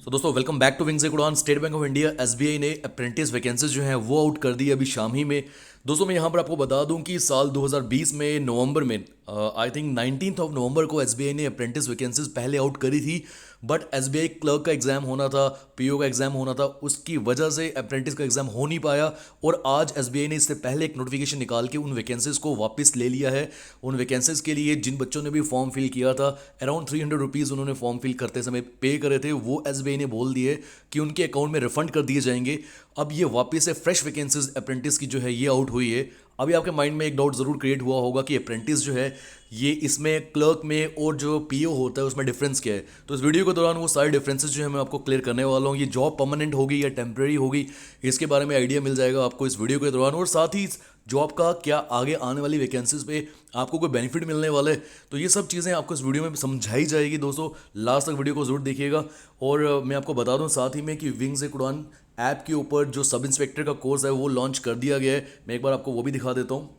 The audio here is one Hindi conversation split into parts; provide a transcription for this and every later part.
दोस्तों वेलकम बैक टू विंग्स एक उड़ान। State bank of India SBI ने अप्रेंटिस वैकेंसीज जो हैं वो आउट कर दी अभी शाम ही में। दोस्तों मैं यहाँ पर आपको बता दूं कि साल 2020 में नवंबर में आई थिंक 19 ऑफ नवंबर को एसबीआई ने अप्रेंटिस वैकेंसीज पहले आउट करी थी। बट एसबीआई क्लर्क का एग्जाम होना था, पीओ का एग्जाम होना था, उसकी वजह से अप्रेंटिस का एग्जाम हो नहीं पाया। और आज एसबीआई ने इससे पहले एक नोटिफिकेशन निकाल के उन वैकेंसीज को वापस ले लिया है। उन वैकेंसीज के लिए जिन बच्चों ने भी फॉर्म फिल किया था, अराउंड 300 रुपीज़ उन्होंने फॉर्म फिल करते समय पे करे थे, वो एसबीआई ने बोल दिए कि उनके अकाउंट में रिफंड कर दिए जाएंगे। अब ये वापस से फ्रेश वैकेंसीज अप्रेंटिस की जो है ये आउट हुई है। अभी आपके माइंड में एक डाउट ज़रूर क्रिएट हुआ होगा कि अप्रेंटिस जो है ये इसमें क्लर्क में और जो पीओ होता है उसमें डिफरेंस क्या है। तो इस वीडियो के दौरान वो सारे डिफरेंसेस जो है मैं आपको क्लियर करने वाला हूँ। ये जॉब परमानेंट होगी या टेम्प्रेरी होगी, इसके बारे में आइडिया मिल जाएगा आपको इस वीडियो के दौरान। और साथ ही जॉब का क्या आगे आने वाली वैकेंसीज पे आपको कोई बेनिफिट मिलने वाला है, तो ये सब चीज़ें आपको इस वीडियो में समझाई जाएगी। दोस्तों लास्ट तक वीडियो को जरूर देखिएगा। और मैं आपको बता दूं साथ ही में कि विंग्स एक उड़ान ऐप के ऊपर जो सब इंस्पेक्टर का कोर्स है वो लॉन्च कर दिया गया है। मैं एक बार आपको वो भी दिखा देता हूँ।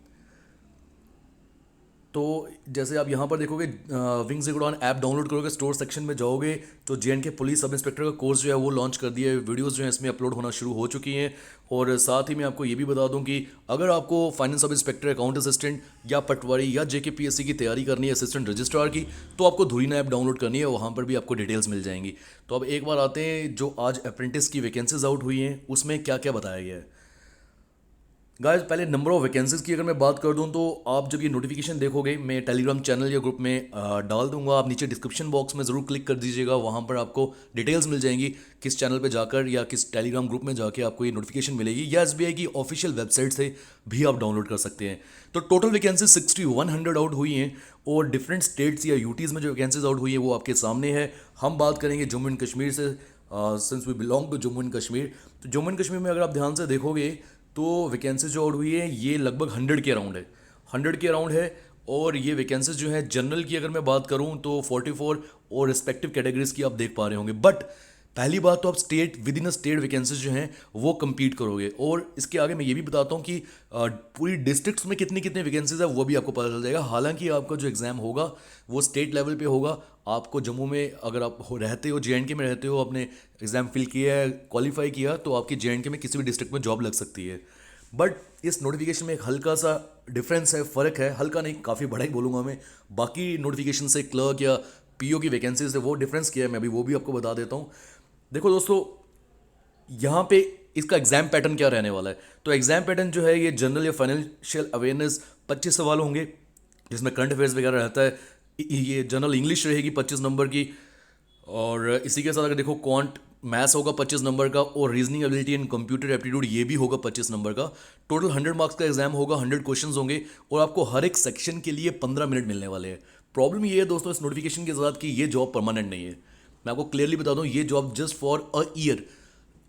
तो जैसे आप यहाँ पर देखोगे, विंग्स एक उड़ान ऐप डाउनलोड करोगे, स्टोर सेक्शन में जाओगे तो जेएंडके पुलिस सब इंस्पेक्टर का कोर्स जो है वो लॉन्च कर दिया है। वीडियोस जो है इसमें अपलोड होना शुरू हो चुकी हैं। और साथ ही मैं आपको ये भी बता दूं कि अगर आपको finance sub inspector, account assistant या पटवारी या जेकेपीएससी की तैयारी करनी है, असिस्टेंट रजिस्ट्रार की, तो आपको धुरीना ऐप डाउनलोड करनी है। वहाँ पर भी आपको डिटेल्स मिल जाएंगी। तो अब एक बार आते हैं जो आज अप्रेंटिस की वैकेंसीज आउट हुई हैं उसमें क्या क्या बताया गया है। गाइस पहले नंबर ऑफ वैकेंसीज की अगर मैं बात कर दूं तो आप जब ये नोटिफिकेशन देखोगे मैं टेलीग्राम चैनल या ग्रुप में डाल दूंगा। आप नीचे डिस्क्रिप्शन बॉक्स में ज़रूर क्लिक कर दीजिएगा, वहाँ पर आपको डिटेल्स मिल जाएंगी किस चैनल पे जाकर या किस टेलीग्राम ग्रुप में जाके आपको ये नोटिफिकेशन मिलेगी, या एसबीआई की ऑफिशियल वेबसाइट से भी आप डाउनलोड कर सकते हैं। तो टोटल वैकेंसीज 6100 आउट हुई हैं और डिफरेंट स्टेट्स या यूटीज़ में जो वैकेंसीज आउट हुई है वो आपके सामने है। हम बात करेंगे जम्मू एंड कश्मीर से, since we belong to Jammu and Kashmir. तो जम्मू एंड कश्मीर में अगर आप ध्यान से देखोगे तो वैकेंसीज जो आउट हुई है ये लगभग 100 के अराउंड है, 100 के अराउंड है। और ये वैकेंसीज जो है जनरल की अगर मैं बात करूं तो 44 और रिस्पेक्टिव कैटेगरीज की आप देख पा रहे होंगे। बट पहली बात तो आप state with in a state vacancies जो हैं वो compete करोगे। और इसके आगे मैं ये भी बताता हूँ कि पूरी डिस्ट्रिक्ट्स में कितनी कितनी वैकेंसीज है वो भी आपको पता चल जाएगा। हालांकि आपका जो एग्ज़ाम होगा वो स्टेट लेवल पे होगा। आपको जम्मू में अगर आप रहते हो, जेएंडके में रहते हो, आपने एग्ज़ाम फिल किया है, क्वालिफाई किया, तो आपकी जेएंडके में किसी भी डिस्ट्रिक्ट में जॉब लग सकती है। बट इस नोटिफिकेशन में एक हल्का सा डिफरेंस है, फ़र्क है, हल्का नहीं काफ़ी बड़ा ही बोलूँगा मैं। बाकी नोटिफिकेशन से क्लर्क या पीओ की वैकेंसीज है वो डिफरेंस किया है, मैं अभी वो भी आपको बता देता हूँ। देखो दोस्तों, यहाँ पे इसका एग्जाम पैटर्न क्या रहने वाला है। तो एग्जाम पैटर्न जो है ये जनरल या फाइनेंशियल अवेयरनेस 25 सवाल होंगे जिसमें करंट अफेयर्स वगैरह रहता है। ये जनरल इंग्लिश रहेगी 25 नंबर की। और इसी के साथ अगर देखो क्वांट मैथ्स होगा 25 नंबर का, और reasoning ability and computer aptitude ये भी होगा 25 नंबर का। टोटल 100 मार्क्स का एग्जाम होगा, 100 क्वेश्चंस होंगे और आपको हर एक सेक्शन के लिए 15 मिनट मिलने वाले हैं। प्रॉब्लम ये है दोस्तों इस नोटिफिकेशन के साथ कि ये जॉब परमानेंट नहीं है। मैं आपको क्लियरली बता दूं ये job just for a year.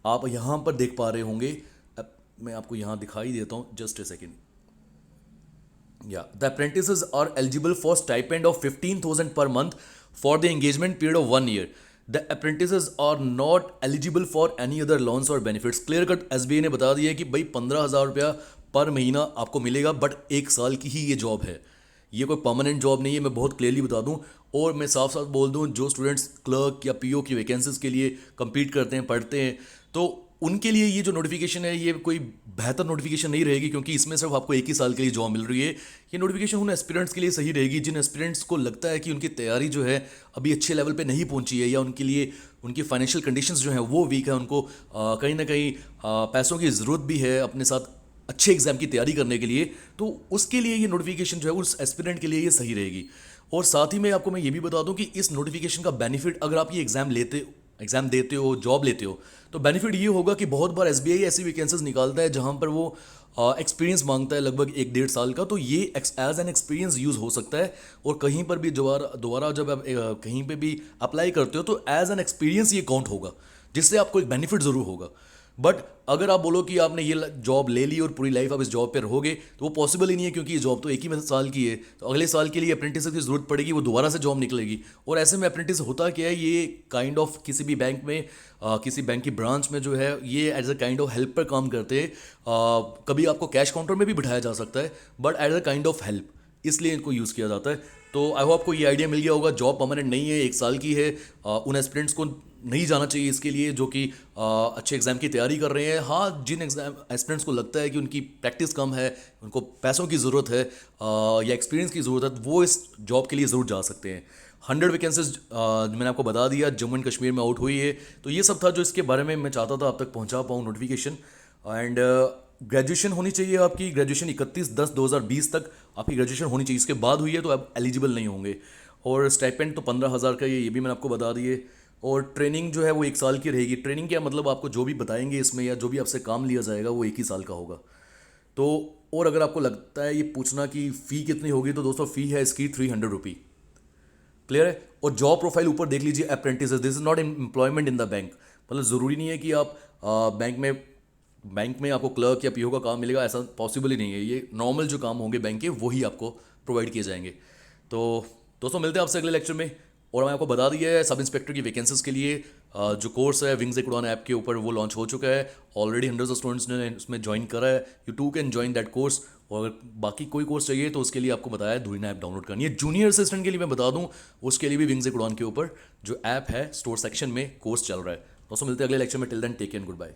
आप यहाँ पर देख पा रहे होंगे, अब मैं आपको यहाँ दिखाई देता हूँ, just a second. Yeah, the apprentices are eligible for stipend of 15,000 per month for the engagement period of 1 year. The apprentices are not eligible for any other loans or benefits. Clear cut SBI ने बता दिया है कि भाई 15,000 रुपया पर महीना आपको मिलेगा, बट 1 साल की ही ये जॉब है, ये कोई परमानेंट जॉब नहीं है। मैं बहुत क्लियरली बता दूं और मैं साफ साफ बोल दूं, जो स्टूडेंट्स क्लर्क या पीओ की वैकेंसीज के लिए compete करते हैं, पढ़ते हैं, तो उनके लिए ये जो नोटिफिकेशन है ये कोई बेहतर नोटिफिकेशन नहीं रहेगी, क्योंकि इसमें सिर्फ आपको 1 ही साल के लिए जॉब मिल रही है। ये नोटिफिकेशन उन एस्पिरेंट्स के लिए सही रहेगी जिन एस्पिरेंट्स को लगता है कि उनकी तैयारी जो है अभी अच्छे लेवल पे नहीं पहुंची है, या उनके लिए उनकी फाइनेंशियल कंडीशंस जो हैं वो वीक है, उनको कहीं ना कहीं पैसों की ज़रूरत भी है अपने साथ अच्छे एग्जाम की तैयारी करने के लिए। तो उसके लिए ये नोटिफिकेशन जो है उस एस्पिरेंट के लिए ये सही रहेगी। और साथ ही में आपको मैं ये भी बता दूं कि इस नोटिफिकेशन का बेनिफिट, अगर आप ये एग्जाम देते हो, जॉब लेते हो, तो बेनिफिट ये होगा कि बहुत बार एसबीआई ऐसी वैकेंसीज निकालता है जहां पर वो एक्सपीरियंस मांगता है लगभग 1 डेढ़ साल का, तो ये एज एन एक्सपीरियंस यूज़ हो सकता है। और कहीं पर भी दोबारा दोबारा जब आप कहीं पे भी अप्लाई करते हो तो एज एन एक्सपीरियंस ये काउंट होगा, जिससे आपको एक बेनिफिट ज़रूर होगा। बट अगर आप बोलो कि आपने ये जॉब ले ली और पूरी लाइफ आप इस जॉब पे रहोगे, तो वो पॉसिबल ही नहीं है, क्योंकि ये जॉब तो 1 ही साल की है। तो अगले साल के लिए अप्रेंटिस की जरूरत पड़ेगी, वो दोबारा से जॉब निकलेगी। और ऐसे में अप्रेंटिस होता क्या है, ये काइंड ऑफ किसी भी बैंक में किसी बैंक की ब्रांच में जो है ये as a kind of help पर काम करते हैं। कभी आपको कैश काउंटर में भी बिठाया जा सकता है, but as a kind of help. इसलिए इनको यूज़ किया जाता है। तो आई होप आपको ये आइडिया मिल गया होगा। जॉब परमानेंट नहीं है, 1 साल की है। उन एस्पिरेंट्स को नहीं जाना चाहिए इसके लिए जो कि अच्छे एग्जाम की तैयारी कर रहे हैं। हाँ, जिन एग्जाम एस्पिरेंट्स को लगता है कि उनकी प्रैक्टिस कम है, उनको पैसों की ज़रूरत है या एक्सपीरियंस की ज़रूरत है, वो इस जॉब के लिए ज़रूर जा सकते हैं। 100 वैकेंसीज मैंने आपको बता दिया, जम्मू एंड कश्मीर में आउट हुई है। तो ये सब था जो इसके बारे में मैं चाहता था आप तक पहुंचा पाऊँ नोटिफिकेशन। एंड ग्रेजुएशन होनी चाहिए आपकी, ग्रेजुएशन 31/10/2020 तक आपकी ग्रेजुएशन होनी चाहिए। इसके बाद हुई है तो आप एलिजिबल नहीं होंगे। और स्टाइपेंड तो 15,000 का ये भी मैंने आपको बता दिए। और ट्रेनिंग जो है वो 1 साल की रहेगी। ट्रेनिंग क्या मतलब, आपको जो भी बताएंगे इसमें या जो भी आपसे काम लिया जाएगा वो 1 ही साल का होगा। तो और अगर आपको लगता है ये पूछना कि फ़ी कितनी होगी, तो दोस्तों फ़ी है इसकी 300 रुपी। क्लियर है। और जॉब प्रोफाइल ऊपर देख लीजिए, apprentice, this is not employment in the bank. मतलब ज़रूरी नहीं है कि आप बैंक में आपको क्लर्क या पीओ का काम मिलेगा, ऐसा पॉसिबल ही नहीं है। ये नॉर्मल जो काम होंगे बैंक के वही आपको प्रोवाइड किए जाएंगे। तो दोस्तों मिलते हैं आपसे अगले लेक्चर में। और मैं आपको बता दिया है सब इंस्पेक्टर की वैकेंसीज के लिए जो कोर्स है विंग्स एक उड़ान ऐप के ऊपर वो लॉन्च हो चुका है। ऑलरेडी हंड्रेड्स ऑफ स्टूडेंट्स ने इसमें ज्वाइन करा है। You too can join that course. और अगर बाकी कोई कोर्स चाहिए तो उसके लिए आपको बताया है धुरीना ऐप डाउनलोड करनी है। जूनियर असिस्टेंट के लिए मैं बता दूं, उसके लिए भी विंग्स एक उड़ान के ऊपर जो ऐप है स्टोर सेक्शन में कोर्स चल रहा है। दोस्तों मिलते हैं अगले लेक्चर में। Till then take care and good bye.